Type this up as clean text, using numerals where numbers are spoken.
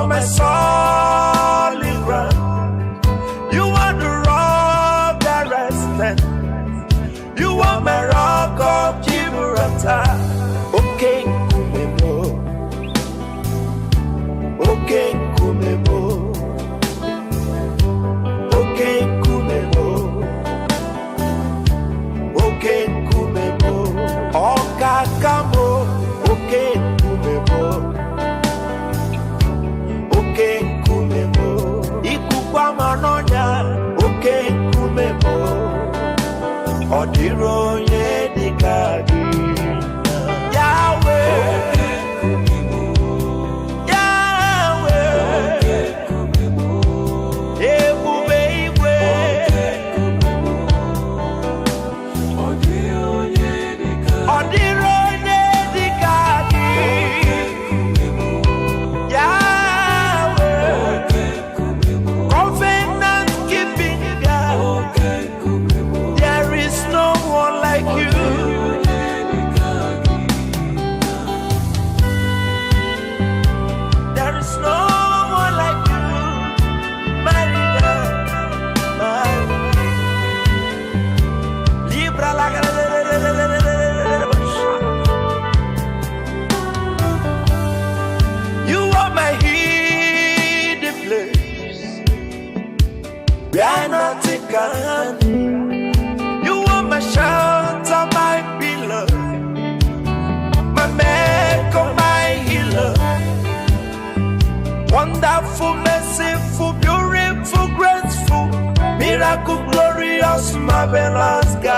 are my solid ground. You are the rock that rested. You are my rock of Gibraltar. Okay, Kumemo. Okay, Kumemo. Okay, Kumemo. Okay, Kumemo. Okakamo. Okay, Kumemo. Okay, Kumemo. Ikukwa manonya. Okay, Kumemo. Odiro yedikadi. Yahweh. You are my shelter, my pillar, my maker, my healer. Wonderful, merciful, beautiful, graceful, miracle, glorious, marvelous God.